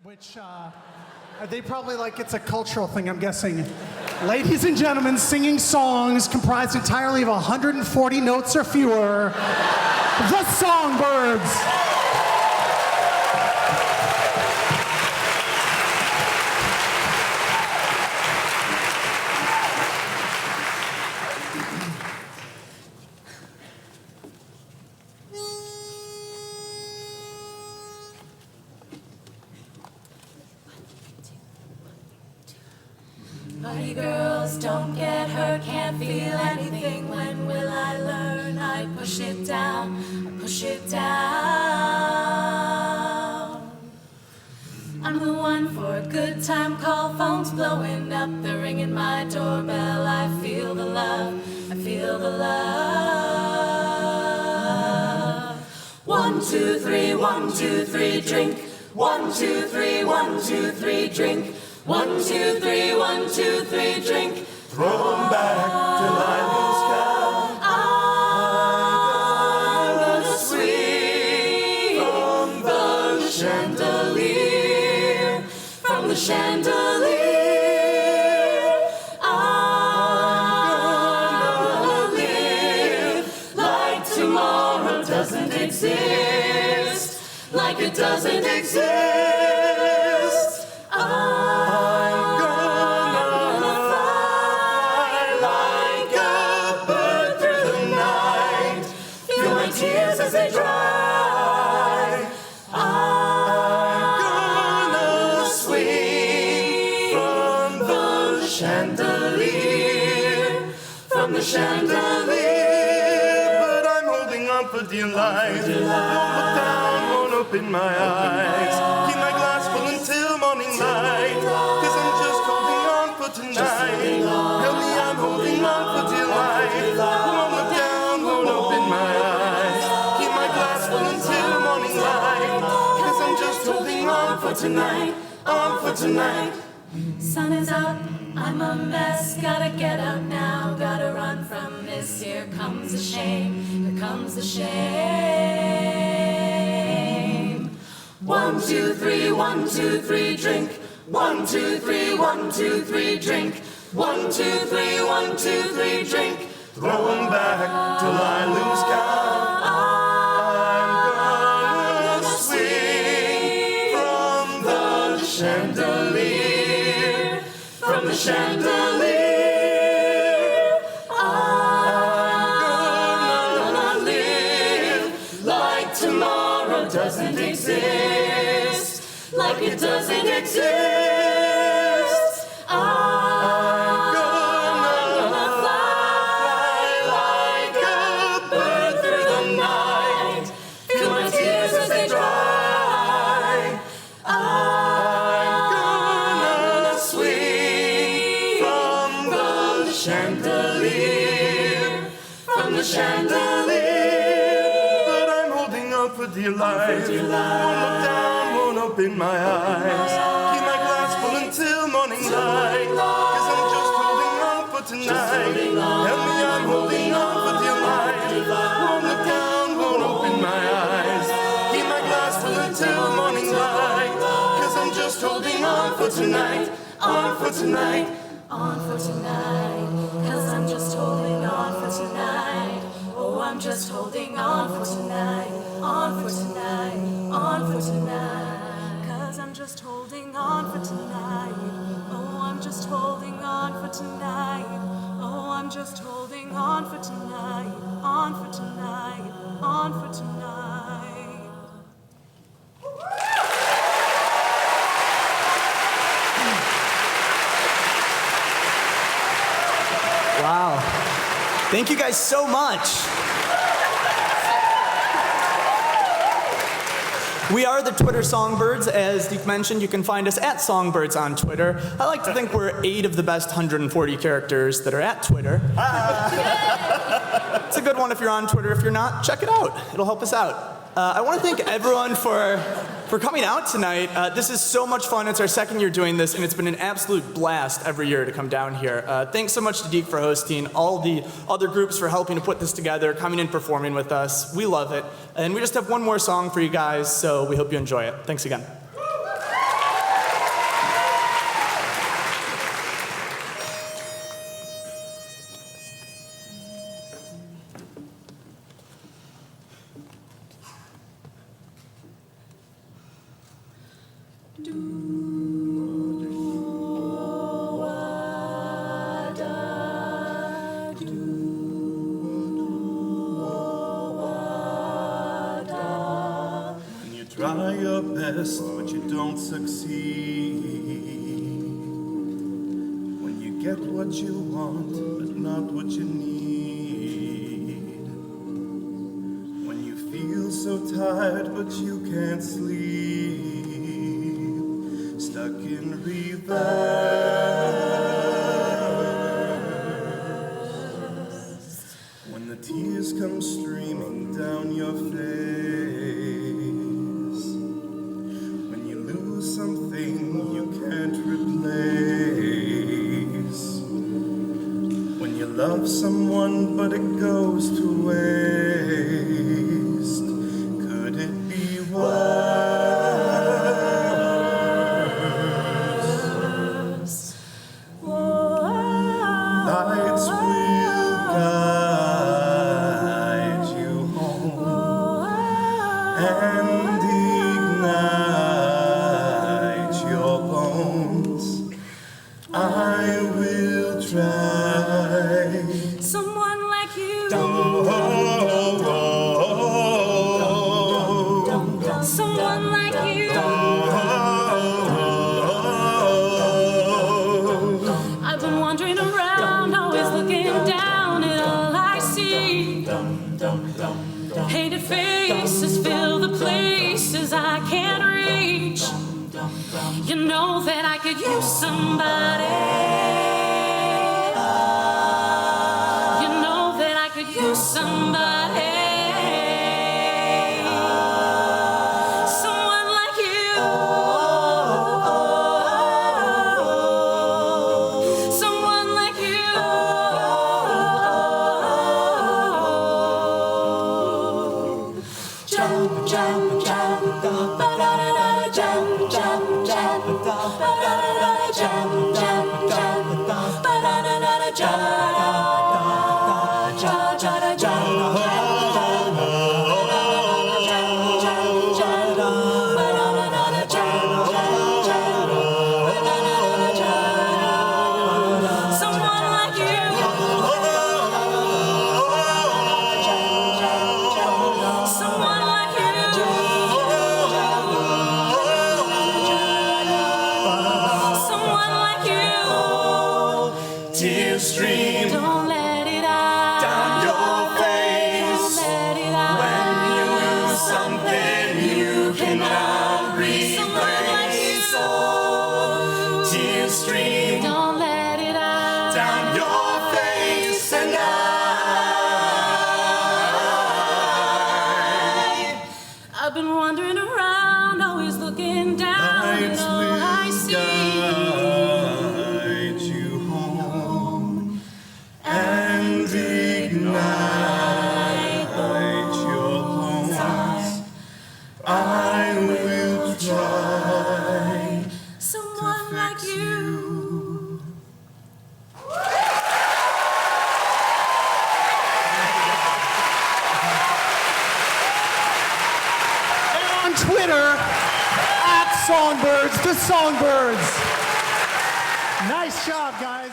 Which they probably like it's a cultural thing, I'm guessing. Ladies and gentlemen, singing songs comprised entirely of 140 notes or fewer, the Songbirds. Party girls, don't get hurt, can't feel anything. When will I learn? I push it down, I push it down. I'm the one for a good time call, phone's blowing up, the ring in my doorbell. I feel the love, I feel the love. 1, 2, 3, 1, 2, 3, drink. 1, 2, 3, 1, 2, 3, drink. 1, 2, 3, 1, 2, 3, drink. Throw 'em back till I lose count. I'm gonna swing from the chandelier, from the chandelier. I'm gonna live like tomorrow doesn't exist, like it doesn't exist. As they dry, I'm gonna swing from the chandelier, from the chandelier. But I'm holding on for dear life. Won't look down, won't open my eyes. Keep my glass full until morning light, 'cause I'm just holding on for tonight. Help me, I'm holding on for dear life. Won't look down, won't open my eyes. Until morning light, 'cause I'm just holding on for tonight, on for tonight. Sun is up, I'm a mess, gotta get out now, gotta run from this. Here comes the shame, here comes the shame. 1, 2, 3, 1, 2, 3, drink. 1, 2, 3, 1, 2, 3, drink. 1, 2, 3, 1, 2, 3, drink. Throw 'em back till I lose count. Chandelier, from the chandelier. I'm gonna live like tomorrow doesn't exist, like it doesn't exist. I'm gonna fly like a bird through the night, feel my tears as they dry. Chandelier, from the chandelier. But I'm holding on for dear life. Won't look down, won't open my eyes. Keep my glass full until morning light, 'cause I'm just holding on for tonight. Help me, I'm holding on for dear life. Won't look down, won't open my eyes. Keep my glass full until morning light, 'cause I'm just holding on for tonight, on for tonight. On for tonight, 'cause I'm just holding on for tonight. Oh, I'm just holding on for tonight, on for tonight, on for tonight. 'Cause I'm just holding on for tonight. Oh, I'm just holding on for tonight. Oh, I'm just holding on for tonight, on for tonight, on for tonight. Wow. Thank you guys so much. We are the Twitter Songbirds. As Deke mentioned, you can find us at Songbirds on Twitter. I like to think we're 8 of the best 140 characters that are at Twitter. It's a good one if you're on Twitter. If you're not, check it out. It'll help us out. I want to thank everyone for coming out tonight. This is so much fun. It's our second year doing this, and it's been an absolute blast every year to come down here. Thanks so much to Deke for hosting, all the other groups for helping to put this together, coming and performing with us. We love it. And we just have one more song for you guys, so we hope you enjoy it. Thanks again. When you try your best but you don't succeed, when you get what you want but not what you need, when you feel so tired but you can't sleep, stuck in reverse, when the tears come streaming down your face, when you lose something you can't replace, when you love someone but it goes to waste, could it be worse? Lights will guide you home and ignite your bones. I will try. Someone like you. Someone like you. I've been wandering around, always looking down at all I see. Hated faces fill the places I can't reach. You know that I could use somebody. You know that I could use somebody. Someone like you. Someone like you. Jump, jump, jump, ba-da-da-da, jump, jump, jump, ba-da-da-da, jump, jump, jump, ba-da-da-da, jump, jump, jump, someone like you. Someone like you. Someone like you. Tears stream Don't let it out. down your face. Don't let it out. When you lose something you cannot Someone like you. replace. Tears stream Don't let it out. down your face, and I've been wandering around, always looking down at lights all will I see. guide you home and ignite your bones. I will try Someone to like fix you. you. On Twitter, @Songbirds, the Songbirds. Nice job, guys.